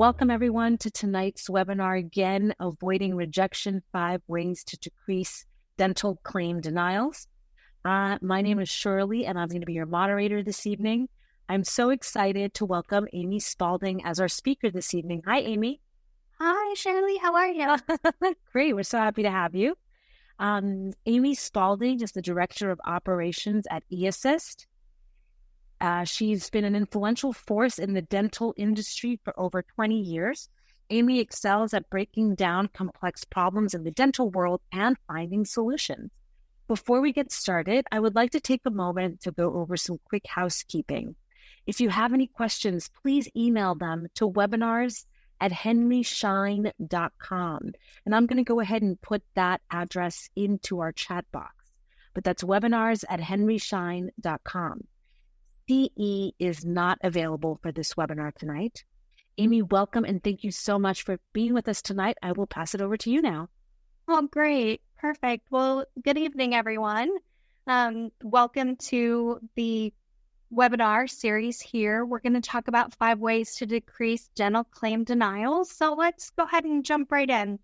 Welcome everyone to tonight's webinar again, Avoiding Rejection, 5 Ways to Decrease Dental Claim Denials. My name is Shirley and I'm going to be your moderator this evening. I'm so excited to welcome Amy Spaulding as our speaker this evening. Hi, Amy. Hi, Shirley. How are you? Great. We're so happy to have you. Amy Spaulding is the Director of Operations at eAssist. She's been an influential force in the dental industry for over 20 years. Amy excels at breaking down complex problems in the dental world and finding solutions. Before we get started, I would like to take a moment to go over some quick housekeeping. If you have any questions, please email them to webinars@henryschein.com. And I'm going to go ahead and put that address into our chat box. But that's webinars@henryschein.com. CE is not available for this webinar tonight. Amy, welcome and thank you so much for being with us tonight. I will pass it over to you now. Oh, great. Perfect. Well, good evening, everyone. Welcome to the webinar series here. We're going to talk about 5 ways to decrease dental claim denials. So let's go ahead and jump right in.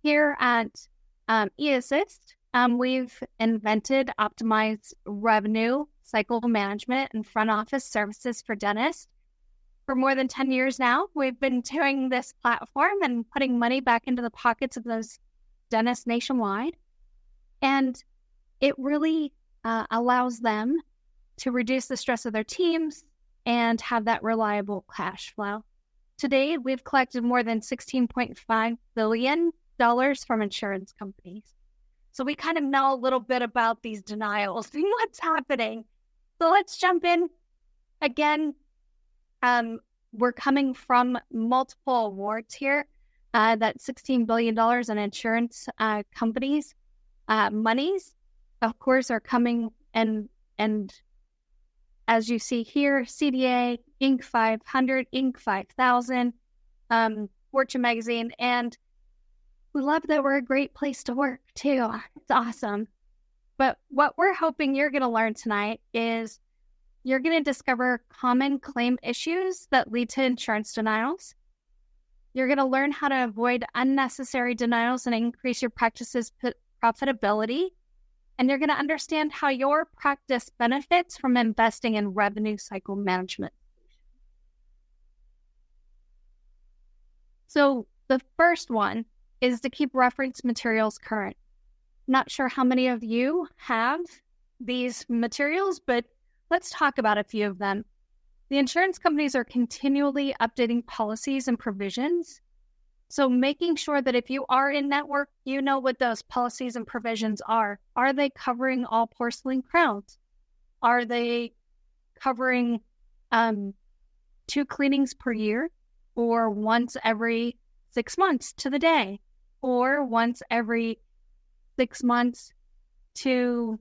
Here at eAssist, we've invented optimized revenue cycle management and front office services for dentists. For more than 10 years now, we've been doing this platform and putting money back into the pockets of those dentists nationwide. And it really allows them to reduce the stress of their teams and have that reliable cash flow. Today, we've collected more than $16.5 billion from insurance companies. So we kind of know a little bit about these denials and what's happening. So let's jump in. Again, we're coming from multiple awards here. That $16 billion in insurance companies' monies, of course, are coming and as you see here, CDA, Inc. 500, Inc. 5000, Fortune Magazine, and we love that we're a great place to work, too. It's awesome. But what we're hoping you're going to learn tonight is you're going to discover common claim issues that lead to insurance denials. You're going to learn how to avoid unnecessary denials and increase your practice's profitability. And you're going to understand how your practice benefits from investing in revenue cycle management. So the first one is to keep reference materials current. Not sure how many of you have these materials, but let's talk about a few of them. The insurance companies are continually updating policies and provisions. So making sure that if you are in network, you know what those policies and provisions are. Are they covering all porcelain crowns? Are they covering 2 cleanings per year, or once every 6 months to the day, or once every 6 months to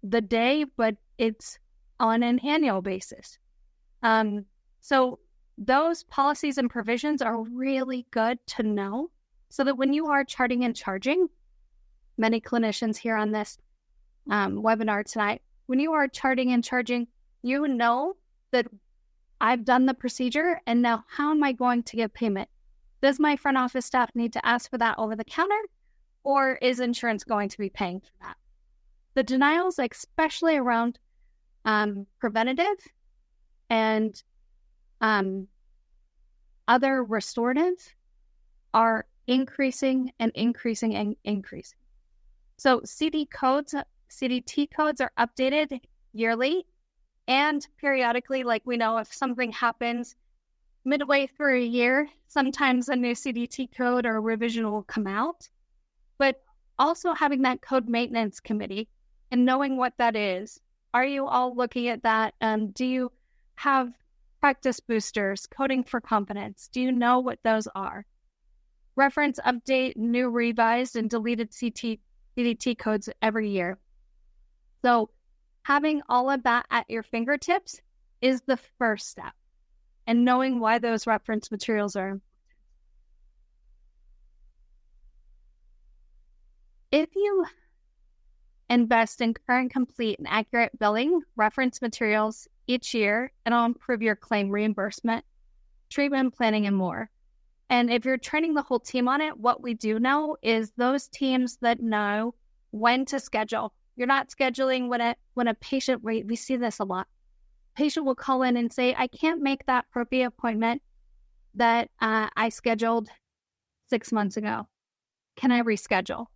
the day, but it's on an annual basis. So those policies and provisions are really good to know so that when you are charting and charging, many clinicians here on this webinar tonight, when you are charting and charging, you know that I've done the procedure and now how am I going to get payment? Does my front office staff need to ask for that over the counter, or is insurance going to be paying for that? The denials, especially around preventative and other restorative, are increasing and increasing and increasing. So CDT codes are updated yearly and periodically. Like we know if something happens midway through a year, sometimes a new CDT code or revision will come out. But also having that code maintenance committee and knowing what that is. Are you all looking at that? Do you have practice boosters, coding for confidence? Do you know what those are? Reference, update, new, revised, and deleted CDT codes every year. So having all of that at your fingertips is the first step, and knowing why those reference materials are important. If you invest in current, complete, and accurate billing, reference materials, each year. It'll improve your claim reimbursement, treatment planning, and more. And if you're training the whole team on it, what we do know is those teams that know when to schedule. You're not scheduling when a patient, we see this a lot. Patient will call in and say, I can't make that prophy appointment that I scheduled 6 months ago. Can I reschedule?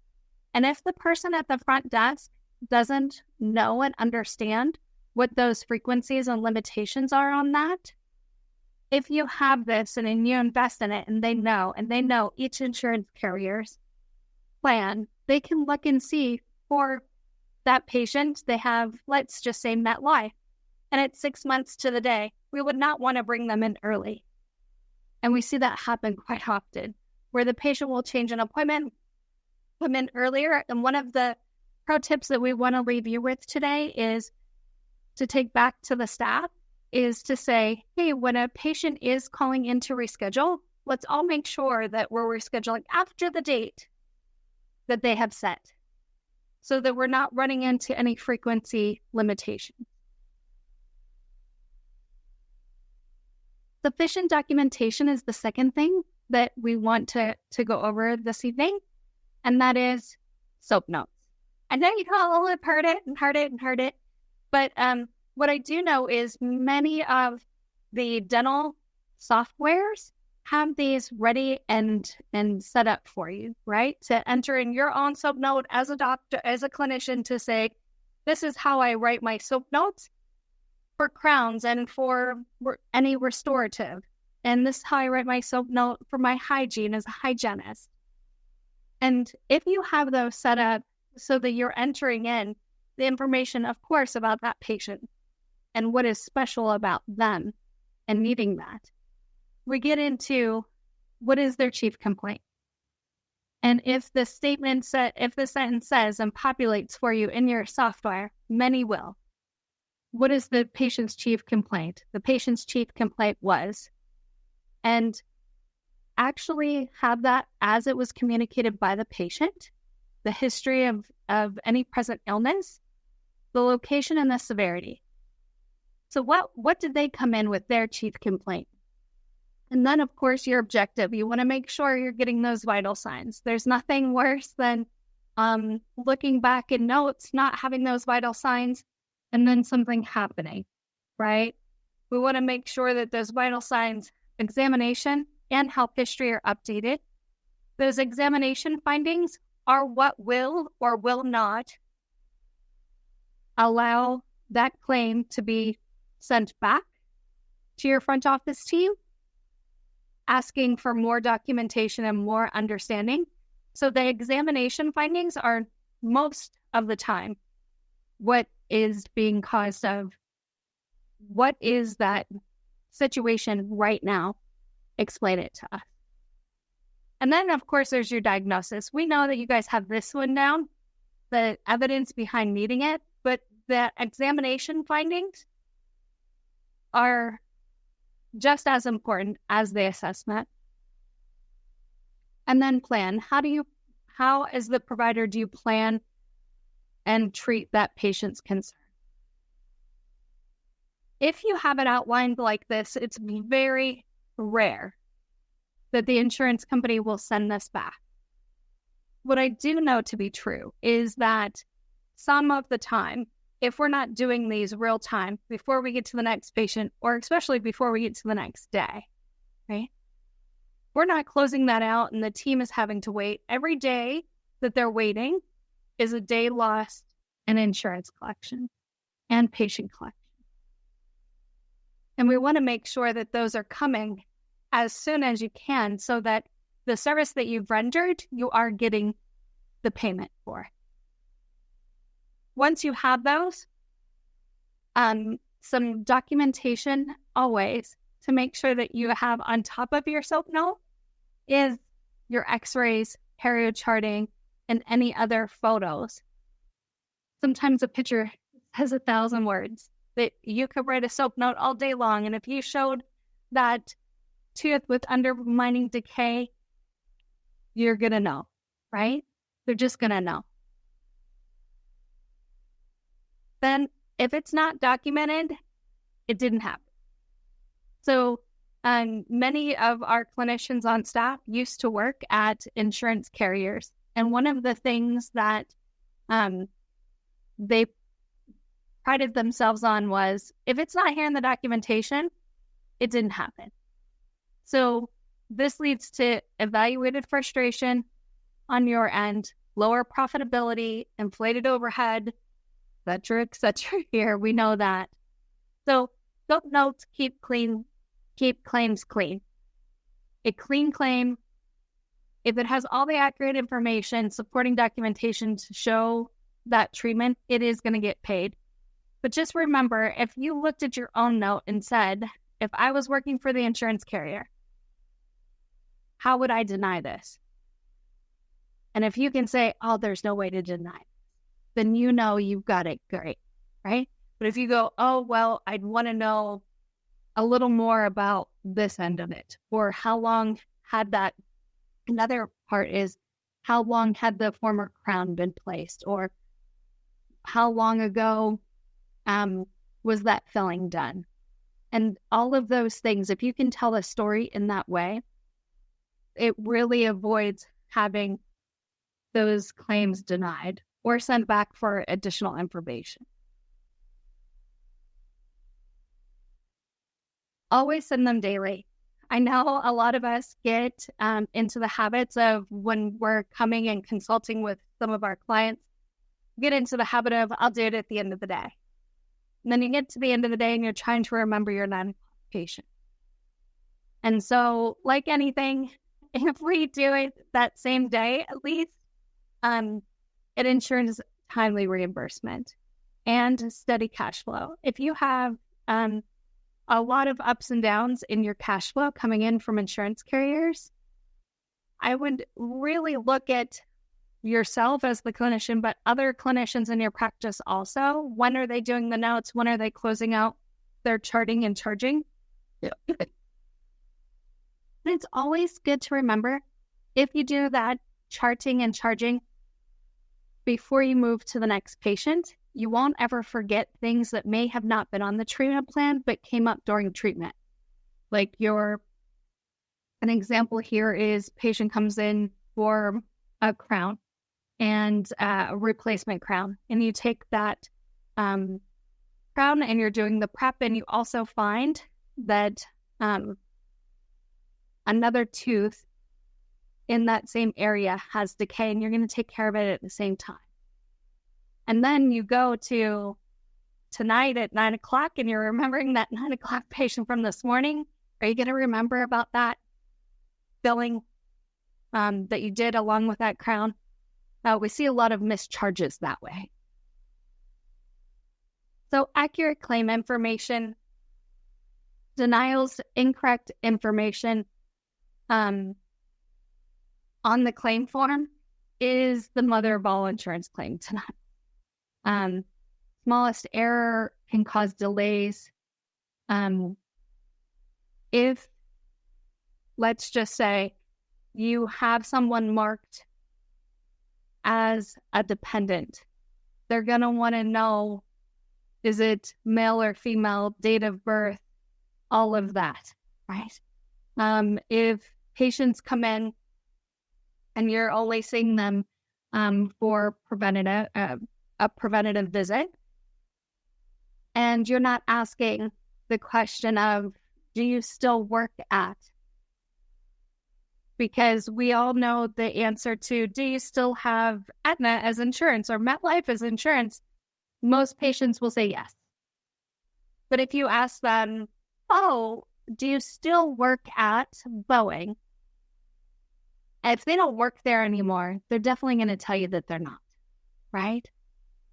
And if the person at the front desk doesn't know and understand what those frequencies and limitations are on that, if you have this and you invest in it and they know each insurance carrier's plan, they can look and see for that patient, they have, let's just say, MetLife, and it's 6 months to the day. We would not want to bring them in early. And we see that happen quite often, where the patient will change an appointment, come in earlier. And one of the pro tips that we want to leave you with today is to take back to the staff is to say, hey, when a patient is calling in to reschedule, let's all make sure that we're rescheduling after the date that they have set so that we're not running into any frequency limitations. Sufficient documentation is the second thing that we want to go over this evening, and that is SOAP notes. I know you all have heard it, but what I do know is many of the dental softwares have these ready and set up for you, right? To enter in your own SOAP note as a doctor, as a clinician, to say, this is how I write my SOAP notes for crowns and for any restorative. And this is how I write my SOAP note for my hygiene as a hygienist. And if you have those set up so that you're entering in the information, of course, about that patient and what is special about them and needing that, we get into what is their chief complaint. And if the sentence says and populates for you in your software, many will. What is the patient's chief complaint? The patient's chief complaint was, and actually have that as it was communicated by the patient, the history of any present illness, the location, and the severity. So what did they come in with their chief complaint? And then, of course, your objective. You want to make sure you're getting those vital signs. There's nothing worse than looking back in notes, not having those vital signs, and then something happening, right? We want to make sure that those vital signs, examination, and health history are updated. Those examination findings are what will or will not allow that claim to be sent back to your front office team, asking for more documentation and more understanding. So the examination findings are most of the time what is being caused of what is that situation right now. Explain it to us. And then, of course, there's your diagnosis. We know that you guys have this one down, the evidence behind needing it, but the examination findings are just as important as the assessment. And then plan. How as the provider do you plan and treat that patient's concern? If you have it outlined like this, it's very rare that the insurance company will send this back. What I do know to be true is that some of the time, if we're not doing these real time before we get to the next patient, or especially before we get to the next day, right? We're not closing that out and the team is having to wait. Every day that they're waiting is a day lost in insurance collection and patient collection. And we want to make sure that those are coming as soon as you can so that the service that you've rendered, you are getting the payment for. Once you have those, some documentation always to make sure that you have on top of your SOAP note is your x-rays, perio charting, and any other photos. Sometimes a picture has 1,000 words. That you could write a SOAP note all day long, and if you showed that tooth with undermining decay, you're going to know, right? They're just going to know. Then, if it's not documented, It didn't happen. So many of our clinicians on staff used to work at insurance carriers. And one of the things that they prided themselves on was, if it's not here in the documentation, it didn't happen. So this leads to evaluated frustration on your end, lower profitability, inflated overhead, et cetera here. We know that. So scope notes, keep claims clean. A clean claim, if it has all the accurate information, supporting documentation to show that treatment, it is going to get paid. But just remember, if you looked at your own note and said, if I was working for the insurance carrier, how would I deny this? And if you can say, oh, there's no way to deny it, then you know you've got it great, right? But if you go, oh, well, I'd want to know a little more about this end of it, or how long had that, another part is, how long had the former crown been placed, or how long ago was that filling done? And all of those things, if you can tell a story in that way, it really avoids having those claims denied or sent back for additional information. Always send them daily. I know a lot of us get into the habits of, when we're coming and consulting with some of our clients, get into the habit of, I'll do it at the end of the day. And then you get to the end of the day and you're trying to remember your 9 o'clock patient. And so, like anything, if we do it that same day, at least, it ensures timely reimbursement and steady cash flow. If you have a lot of ups and downs in your cash flow coming in from insurance carriers, I would really look at yourself as the clinician, but other clinicians in your practice also. When are they doing the notes? When are they closing out their charting and charging? Yeah. It's always good to remember, if you do that charting and charging before you move to the next patient, you won't ever forget things that may have not been on the treatment plan, but came up during treatment. Like an example here is, patient comes in for a crown and a replacement crown, and you take that crown and you're doing the prep, and you also find that another tooth in that same area has decay, and you're going to take care of it at the same time. And then you go to tonight at 9 o'clock and you're remembering that 9 o'clock patient from this morning. Are you going to remember about that filling that you did along with that crown? We see a lot of missed charges that way. So accurate claim information, denials, incorrect information on the claim form is the mother of all insurance claim denial. Smallest error can cause delays. If, let's just say, you have someone marked as a dependent, they're going to want to know, is it male or female, date of birth, all of that, right? If patients come in and you're only seeing them for a preventative visit, and you're not asking the question of, do you still work at? Because we all know the answer to, do you still have Aetna as insurance or MetLife as insurance? Most patients will say yes. But if you ask them, oh, do you still work at Boeing? If they don't work there anymore, they're definitely going to tell you that they're not, right?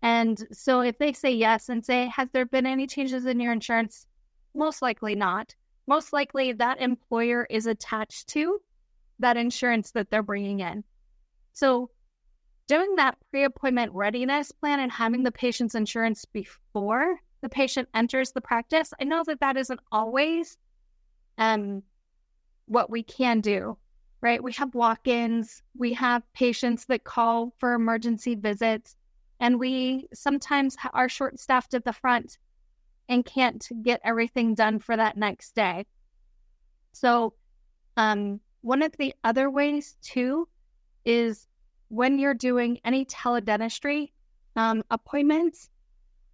And so if they say yes and say, has there been any changes in your insurance? Most likely not. Most likely that employer is attached to that insurance that they're bringing in. So doing that pre-appointment readiness plan and having the patient's insurance before the patient enters the practice, I know that that isn't always what we can do, right? We have walk-ins, we have patients that call for emergency visits, and we sometimes are short-staffed at the front. and can't get everything done for that next day. So one of the other ways too is when you're doing any teledentistry appointments,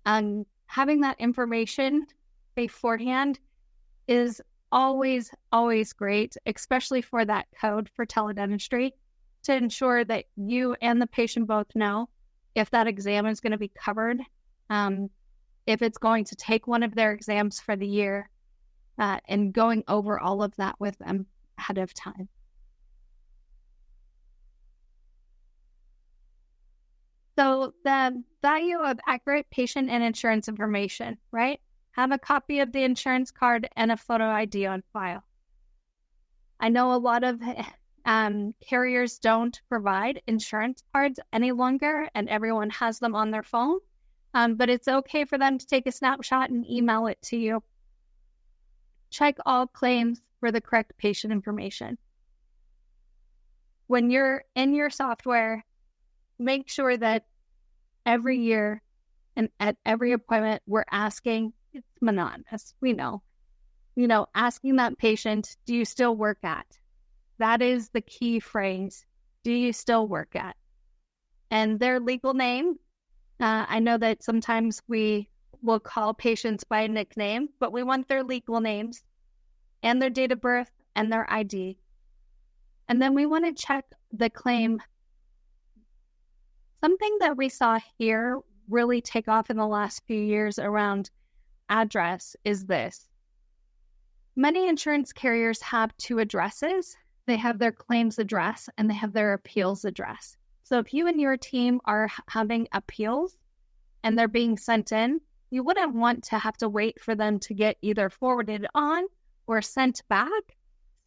having that information beforehand is always, always great, especially for that code for teledentistry, to ensure that you and the patient both know if that exam is going to be covered, if it's going to take one of their exams for the year, and going over all of that with them ahead of time. So the value of accurate patient and insurance information, right? Have a copy of the insurance card and a photo ID on file. I know a lot of carriers don't provide insurance cards any longer, and everyone has them on their phone, but it's okay for them to take a snapshot and email it to you. Check all claims for the correct patient information. When you're in your software, make sure that every year and at every appointment we're asking, it's monotonous, we know, asking that patient, do you still work at? That is the key phrase. Do you still work at? And their legal name. I know that sometimes we will call patients by a nickname, but we want their legal names and their date of birth and their ID. And then we want to check the claim. Something that we saw here really take off in the last few years around address is this. Many insurance carriers have two addresses. They have their claims address and they have their appeals address. So if you and your team are having appeals and they're being sent in, you wouldn't want to have to wait for them to get either forwarded on or sent back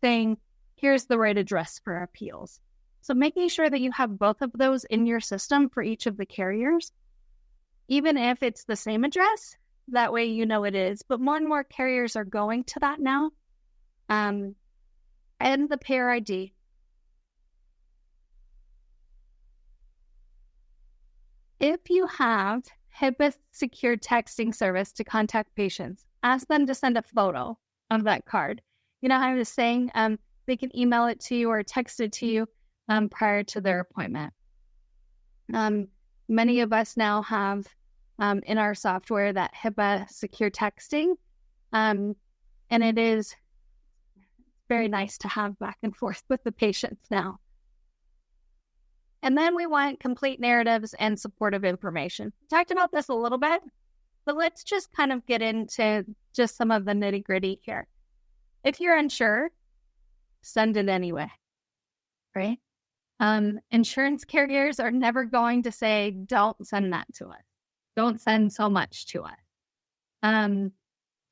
saying, here's the right address for appeals. So making sure that you have both of those in your system for each of the carriers, even if it's the same address, that way you know it is. But more and more carriers are going to that now. And the payer ID. If you have HIPAA secured texting service to contact patients, ask them to send a photo of that card. You know how I was saying, they can email it to you or text it to you prior to their appointment. Many of us now have in our software that HIPAA secure texting, and it is very nice to have back and forth with the patients now. And then we want complete narratives and supportive information. We talked about this a little bit, but let's just kind of get into just some of the nitty gritty here. If you're unsure, send it anyway, right? Insurance carriers are never going to say, don't send that to us. Don't send so much to us.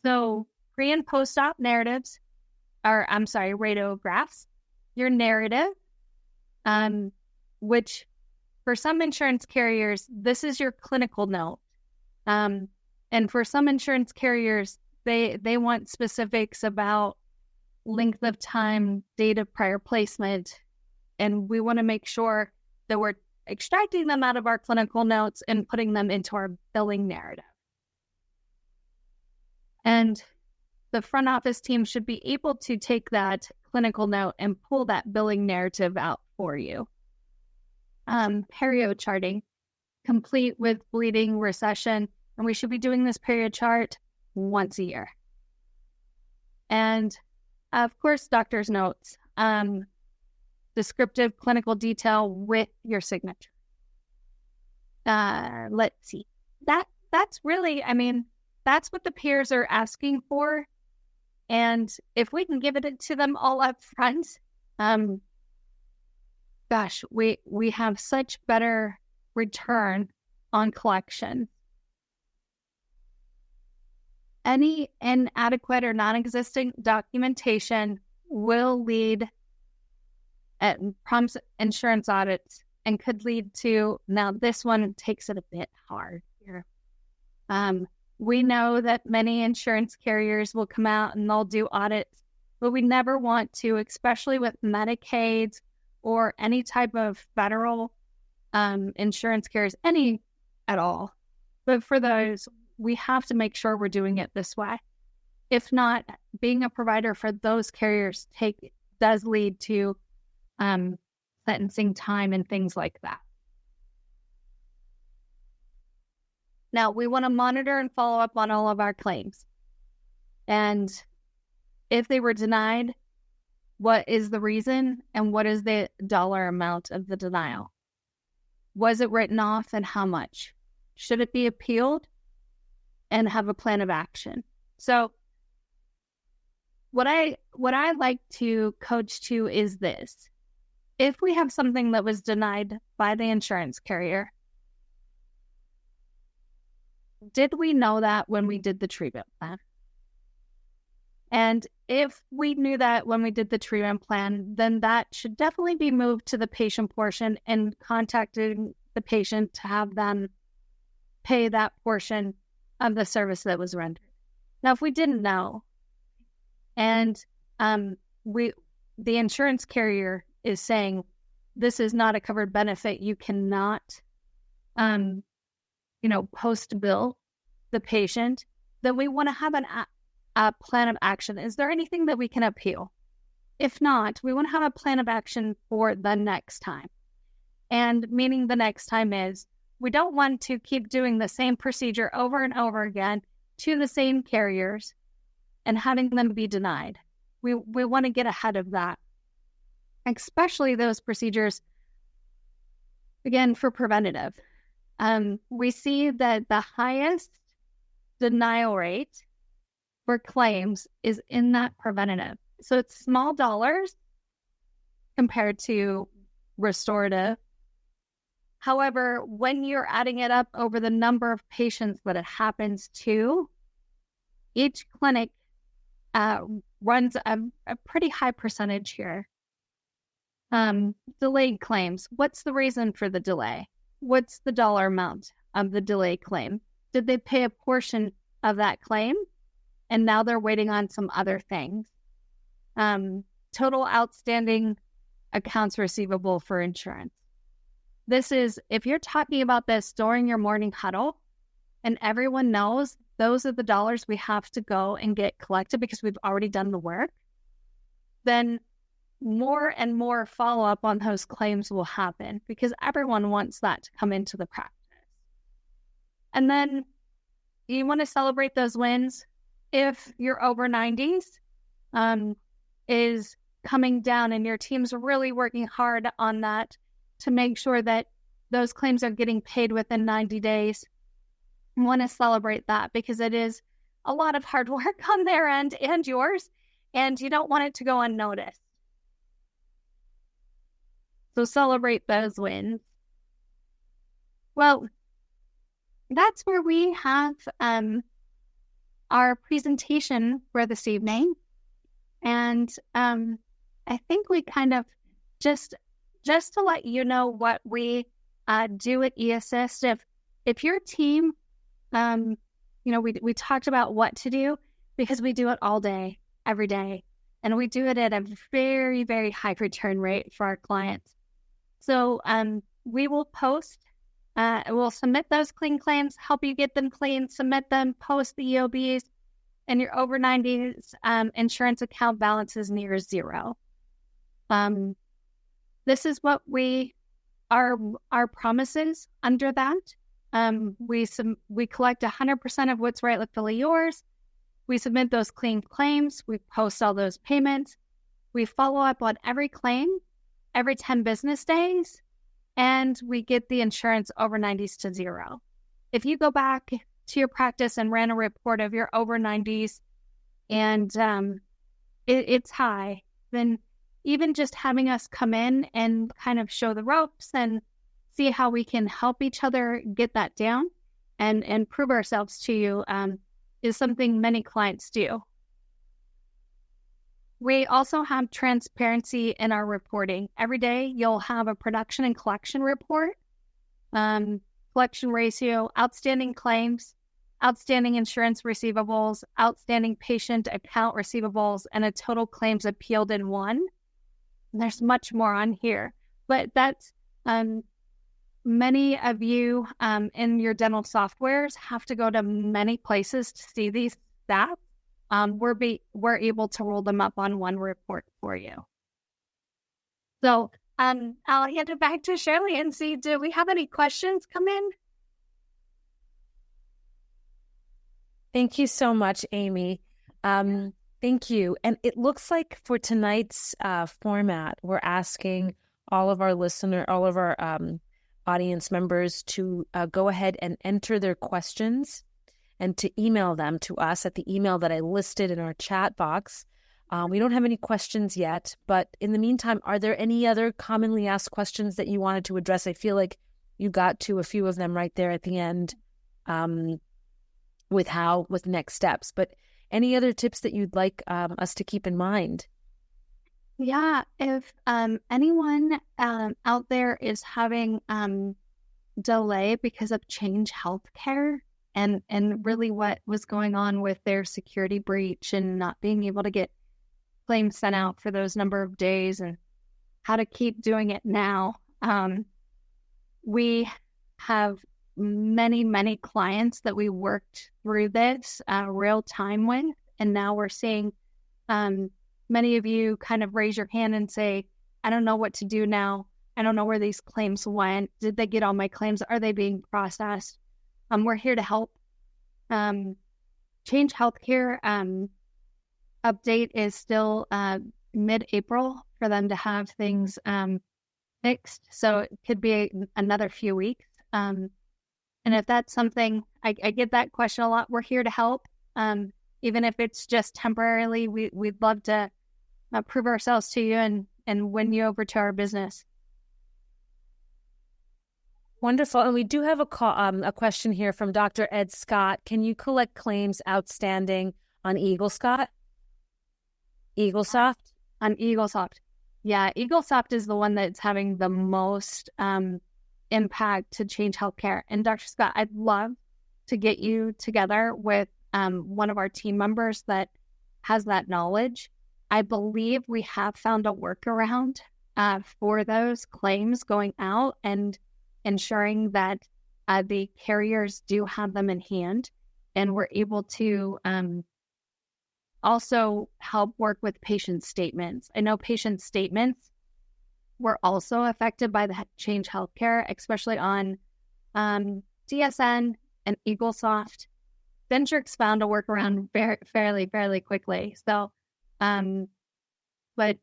So pre and post-op narratives, radiographs, your narrative, which for some insurance carriers, this is your clinical note. And for some insurance carriers, they want specifics about length of time, date of prior placement, and we want to make sure that we're extracting them out of our clinical notes and putting them into our billing narrative. And the front office team should be able to take that clinical note and pull that billing narrative out for you. Perio charting, complete with bleeding, recession, and we should be doing this period chart once a year. And of course, doctor's notes, descriptive clinical detail with your signature. Let's see. That's really, that's what the peers are asking for. And if we can give it to them all up front, we have such better return on collection. Any inadequate or non-existent documentation will lead at prompts insurance audits and could lead to, now this one takes it a bit hard here. We know that many insurance carriers will come out and they'll do audits, but we never want to, especially with Medicaid or any type of federal insurance carriers, any at all. But for those, we have to make sure we're doing it this way. If not, being a provider for those carriers does lead to sentencing time and things like that. Now, we want to monitor and follow up on all of our claims. And if they were denied, what is the reason and what is the dollar amount of the denial? Was it written off and how much? Should it be appealed? And have a plan of action. So what I like to coach to is this. If we have something that was denied by the insurance carrier, did we know that when we did the treatment plan? And if we knew that when we did the treatment plan, then that should definitely be moved to the patient portion and contacting the patient to have them pay that portion of the service that was rendered. Now, if we didn't know, and the insurance carrier is saying this is not a covered benefit, you cannot, post bill the patient, then we want to have a plan of action. Is there anything that we can appeal? If not, we want to have a plan of action for the next time. And meaning the next time is, we don't want to keep doing the same procedure over and over again to the same carriers and having them be denied. We want to get ahead of that, especially those procedures, again, for preventative. We see that the highest denial rate for claims is in that preventative. So it's small dollars compared to restorative. However, when you're adding it up over the number of patients that it happens to, each clinic runs a pretty high percentage here. Delayed claims. What's the reason for the delay? What's the dollar amount of the delay claim? Did they pay a portion of that claim? And now they're waiting on some other things. Total outstanding accounts receivable for insurance. This is, if you're talking about this during your morning huddle and everyone knows those are the dollars we have to go and get collected because we've already done the work, then more and more follow-up on those claims will happen because everyone wants that to come into the practice. And then you want to celebrate those wins. If your over 90s is coming down and your team's really working hard on that to make sure that those claims are getting paid within 90 days, you want to celebrate that because it is a lot of hard work on their end and yours, and you don't want it to go unnoticed. So celebrate those wins. Well, that's where we have our presentation for this evening. And I think we kind of just to let you know what we do at eAssist. If your team, we talked about what to do because we do it all day, every day. And we do it at a very, very high return rate for our clients. So we will post, we'll submit those clean claims, help you get them clean, submit them, post the EOBs, and your over 90s insurance account balance is near zero. This is what our promises under that. We collect 100% of what's rightfully yours. We submit those clean claims. We post all those payments. We follow up on every claim every 10 business days, and we get the insurance over 90s to zero. If you go back to your practice and ran a report of your over 90s and it's high, then even just having us come in and kind of show the ropes and see how we can help each other get that down and prove ourselves to you is something many clients do. We also have transparency in our reporting. Every day you'll have a production and collection report, collection ratio, outstanding claims, outstanding insurance receivables, outstanding patient account receivables, and a total claims appealed in one. And there's much more on here, but that's many of you in your dental softwares have to go to many places to see these stats. We're able to roll them up on one report for you. So I'll hand it back to Shirley and see, do we have any questions come in? Thank you so much, Amy. Thank you. And it looks like for tonight's format, we're asking all of our audience members to go ahead and enter their questions and to email them to us at the email that I listed in our chat box. We don't have any questions yet, but in the meantime, are there any other commonly asked questions that you wanted to address? I feel like you got to a few of them right there at the end with next steps, but any other tips that you'd like us to keep in mind? Yeah, if anyone out there is having delay because of Change Healthcare and really what was going on with their security breach and not being able to get claims sent out for those number of days and how to keep doing it now, we have many clients that we worked through this real time with, and now we're seeing many of you kind of raise your hand and say, I don't know what to do now. I don't know where these claims went. Did they get all my claims? Are they being processed? We're here to help. Change Healthcare update is still mid-April for them to have things fixed. So it could be another few weeks. And if that's something, I get that question a lot. We're here to help. Even if it's just temporarily, we'd love to prove ourselves to you and win you over to our business. Wonderful. And we do have a question here from Dr. Ed Scott. Can you collect claims outstanding on EagleSoft? On EagleSoft. Yeah, EagleSoft is the one that's having the most impact to Change Healthcare. And Dr. Scott, I'd love to get you together with one of our team members that has that knowledge. I believe we have found a workaround for those claims going out and ensuring that the carriers do have them in hand, and we're able to also help work with patient statements. I know patient statements were also affected by the Change Healthcare, especially on DSN and EagleSoft. Dentrix found a workaround fairly quickly. So, but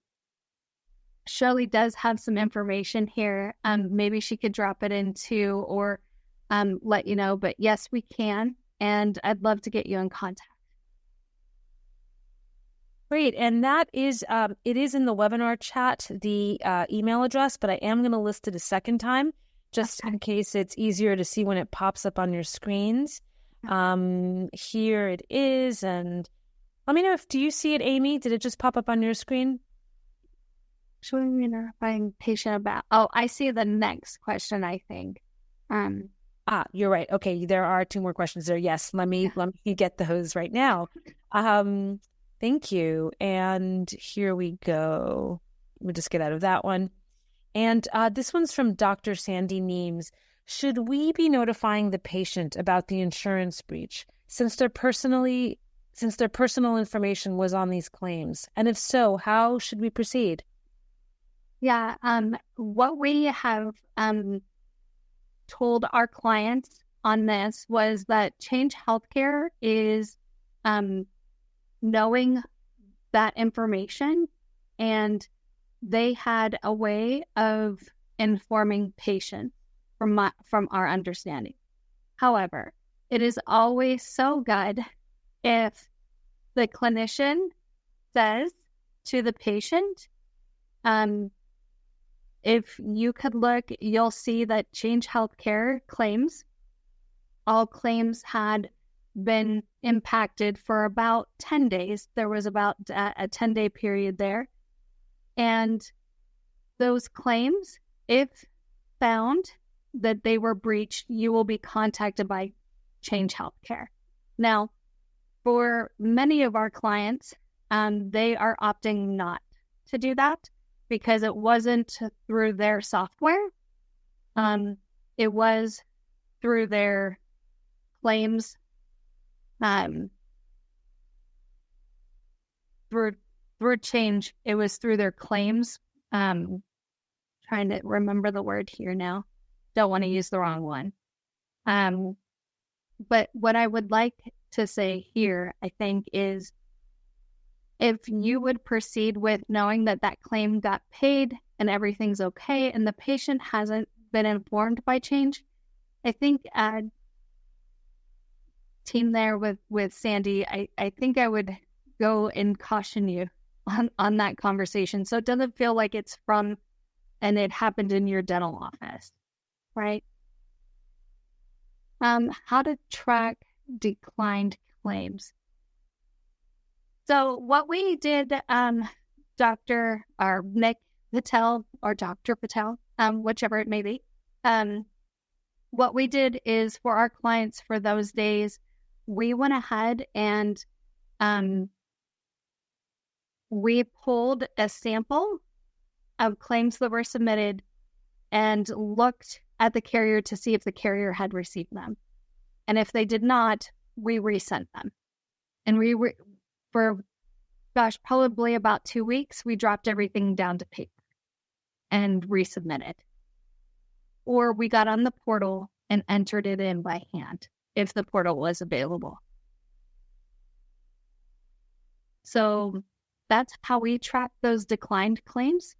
Shirley does have some information here. Maybe she could drop it into or let you know. But yes, we can, and I'd love to get you in contact. Great, and that is it is in the webinar chat, the email address, but I am going to list it a second time just in case it's easier to see when it pops up on your screens. Here it is, and let me know do you see it, Amy? Did it just pop up on your screen? Showing me notifying patient about. Oh, I see the next question, I think. You're right. Okay, there are 2 more questions there. Yes, let me get those right now. Thank you. And here we go. We'll just get out of that one. And this one's from Dr. Sandy Neems. Should we be notifying the patient about the insurance breach since their personal information was on these claims? And if so, how should we proceed? Yeah, what we have told our clients on this was that Change Healthcare is knowing that information, and they had a way of informing patients from our understanding. However, it is always so good if the clinician says to the patient, if you could look, you'll see that Change Healthcare claims, all claims had been impacted for about 10 days. There was about a 10-day period there. And those claims, if found that they were breached, you will be contacted by Change Healthcare. Now, for many of our clients, they are opting not to do that because it wasn't through their software. it was through their claims, through change. It was through their claims. Trying to remember the word here now. Don't want to use the wrong one. But what I would like to say here, I think, is if you would proceed with knowing that that claim got paid and everything's okay and the patient hasn't been informed by change, I think team there with Sandy, I think I would go and caution you on that conversation. So it doesn't feel like it's from and it happened in your dental office, right? How to track declined claims. So what we did, Dr. or Nick Patel or Dr. Patel, whichever it may be, what we did is for our clients for those days, we went ahead and we pulled a sample of claims that were submitted and looked at the carrier to see if the carrier had received them. And if they did not, we resent them. And for probably about 2 weeks, we dropped everything down to paper and resubmitted. Or we got on the portal and entered it in by hand if the portal was available. So that's how we track those declined claims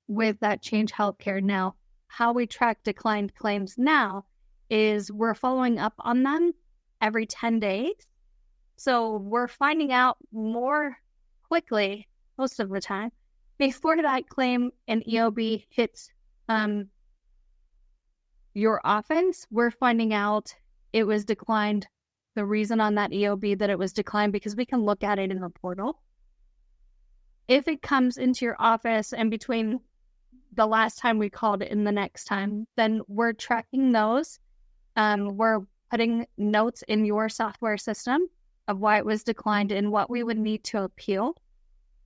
with that Change Healthcare. Now, how we track declined claims now is we're following up on them every 10 days. So we're finding out more quickly, most of the time, before that claim and EOB hits your office. We're finding out it was declined, the reason on that EOB that it was declined, because we can look at it in the portal. If it comes into your office and between the last time we called it and the next time, then we're tracking those. We're putting notes in your software system of why it was declined and what we would need to appeal.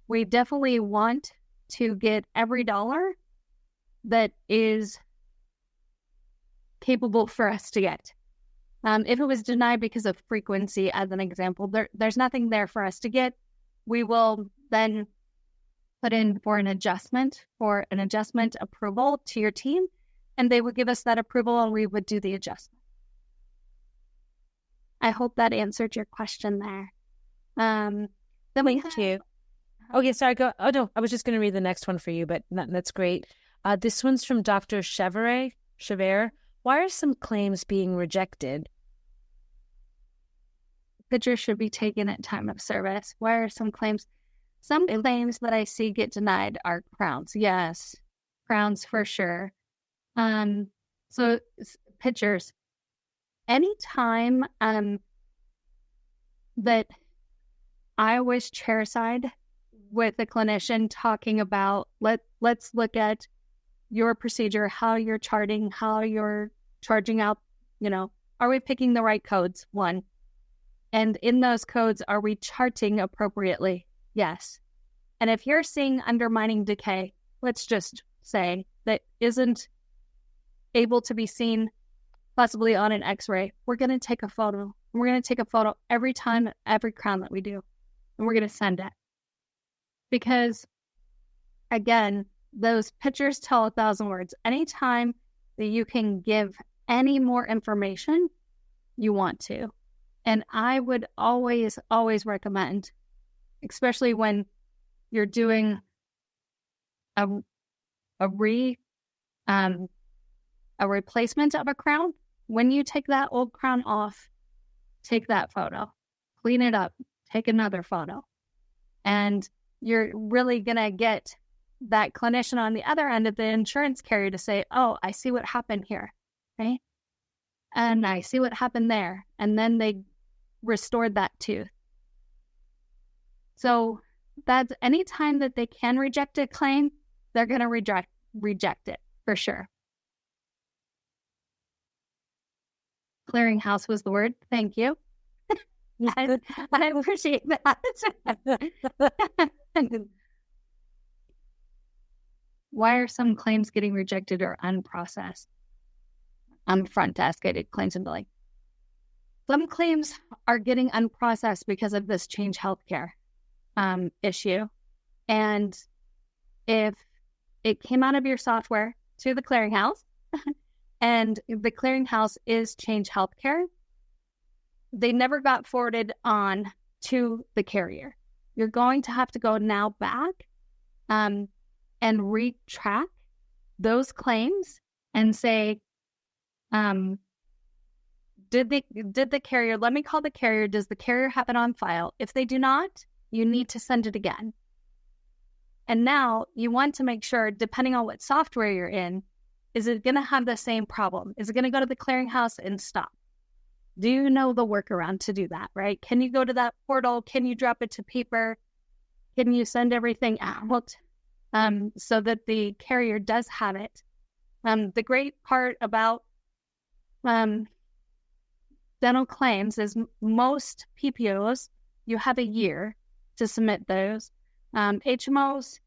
We definitely want to get every dollar that is capable for us to get. If it was denied because of frequency, as an example, there's nothing there for us to get. We will then put in for an adjustment approval to your team, and they would give us that approval and we would do the adjustment. I hope that answered your question there. Then Thank you. Okay, sorry, go. Oh, no, I was just going to read the next one for you, but that's great. This one's from Dr. Chevere. Why are some claims being rejected? Pictures should be taken at time of service. Why are some claims? Some claims that I see get denied are crowns. Yes, crowns for sure. So pictures. Anytime that I was chairside with a clinician talking about let's look at your procedure, how you're charting, how you're charging out, are we picking the right codes? One. And in those codes, are we charting appropriately? Yes. And if you're seeing undermining decay, let's just say that isn't able to be seen possibly on an x-ray, we're going to take a photo. We're going to take a photo every time, every crown that we do, and we're going to send it. Because, again, those pictures tell 1,000 words. Anytime that you can give any more information, you want to. And I would always, always recommend, especially when you're doing a replacement of a crown, when you take that old crown off, take that photo, clean it up, take another photo. And you're really going to get that clinician on the other end of the insurance carrier to say, oh, I see what happened here, right? And I see what happened there. And then they restored that tooth. So that's anytime that they can reject a claim, they're going to reject it for sure. Clearinghouse was the word. Thank you. I appreciate that. Why are some claims getting rejected or unprocessed? front desk. I did claims and billing. Some claims are getting unprocessed because of this Change Healthcare issue. And if it came out of your software to the clearinghouse, and the clearinghouse is Change Healthcare, they never got forwarded on to the carrier. You're going to have to go now back and retrack those claims and say, did the carrier, let me call the carrier, does the carrier have it on file? If they do not, you need to send it again. And now you want to make sure, depending on what software you're in, is it going to have the same problem? Is it going to go to the clearinghouse and stop? Do you know the workaround to do that, right? Can you go to that portal? Can you drop it to paper? Can you send everything out so that the carrier does have it? The great part about dental claims is most PPOs, you have a year to submit those. HMOs,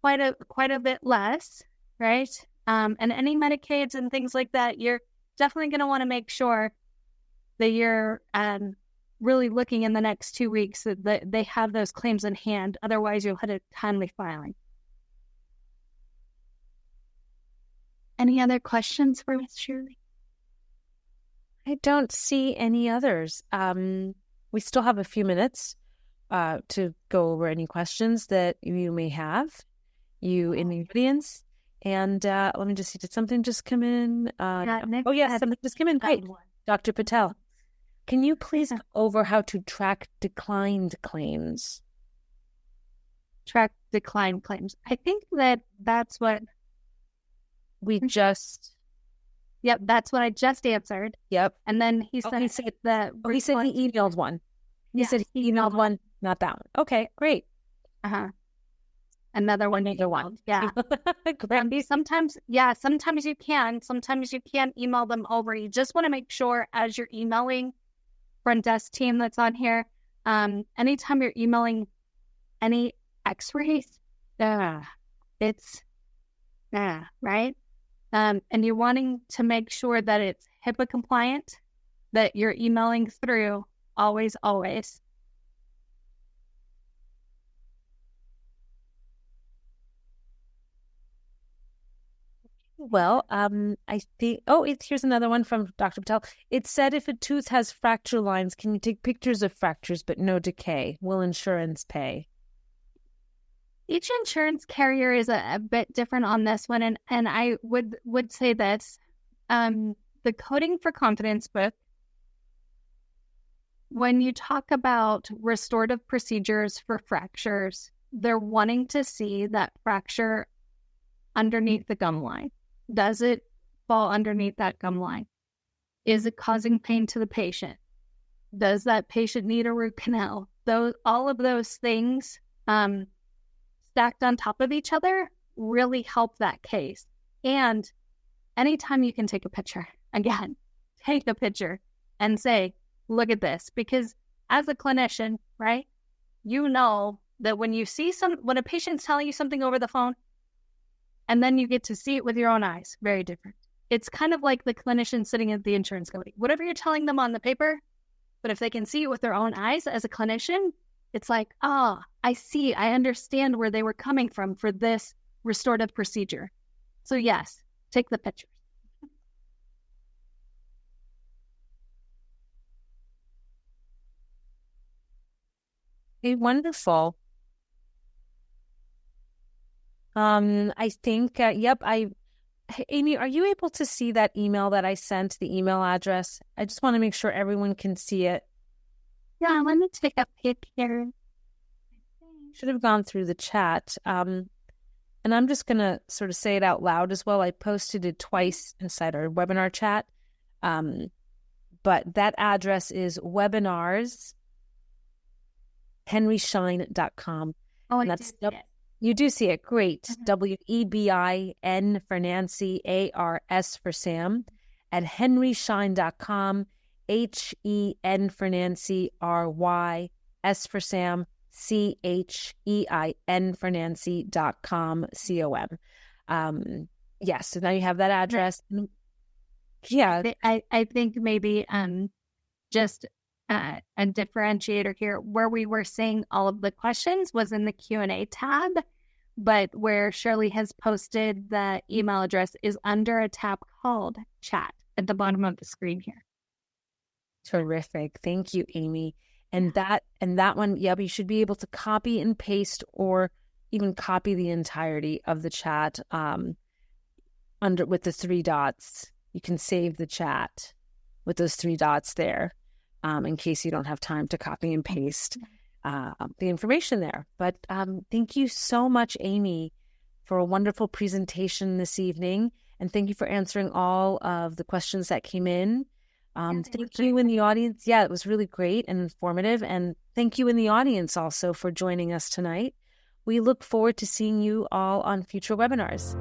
quite a bit less, right? And any Medicaids and things like that, you're definitely going to want to make sure that you're really looking in the next 2 weeks that they have those claims in hand. Otherwise, you'll hit a timely filing. Any other questions for Ms. Shirley? I don't see any others. We still have a few minutes to go over any questions that you may have, you in the audience. And let me just see, did something just come in? Something just came in. Great. Dr. Patel, can you please go over how to track declined claims? Track declined claims. I think that's what we just... Yep, that's what I just answered. Yep. And then he said he said he emailed one. He said he emailed one, not that one. Okay, great. Another one. Yeah. Sometimes you can. Sometimes you can't email them over. You just want to make sure as you're emailing front desk team that's on here, anytime you're emailing any x-rays, it's right? And you're wanting to make sure that it's HIPAA compliant, that you're emailing through always. Well, I think, here's another one from Dr. Patel. It said if a tooth has fracture lines, can you take pictures of fractures but no decay? Will insurance pay? Each insurance carrier is a bit different on this one, and I would say this. The Coding for Confidence book, when you talk about restorative procedures for fractures, they're wanting to see that fracture underneath the gum line. Does it fall underneath that gum line? Is it causing pain to the patient? Does that patient need a root canal? All of those things stacked on top of each other really help that case. And anytime you can take a picture, again, take a picture and say, look at this. Because as a clinician, right, you know that when a patient's telling you something over the phone, and then you get to see it with your own eyes, very different. It's kind of like the clinician sitting at the insurance company. Whatever you're telling them on the paper, but if they can see it with their own eyes as a clinician, it's like, I see, I understand where they were coming from for this restorative procedure. So yes, take the pictures. Okay, wonderful. I think, Amy, are you able to see that email that I sent, the email address? I just want to make sure everyone can see it. Yeah, let me take a picture. Should have gone through the chat. And I'm just going to sort of say it out loud as well. I posted it twice inside our webinar chat. But that address is webinars@henryschein.com. Oh, and that's you do see it. Great. WEBIN for Nancy, ARS for Sam, at henryschein.com. HEN for Nancy, RYS for Sam, CHEIN for Nancy.com, COM. Yes, so now you have that address. Yeah. I think maybe just a differentiator here where we were seeing all of the questions was in the Q&A tab, but where Shirley has posted the email address is under a tab called chat at the bottom of the screen here. Terrific. Thank you, Amy. And that one, we should be able to copy and paste or even copy the entirety of the chat under with the three dots. You can save the chat with those three dots there in case you don't have time to copy and paste the information there. But thank you so much, Amy, for a wonderful presentation this evening. And thank you for answering all of the questions that came in. Thank you in the audience. Yeah, it was really great and informative. And thank you in the audience also for joining us tonight. We look forward to seeing you all on future webinars.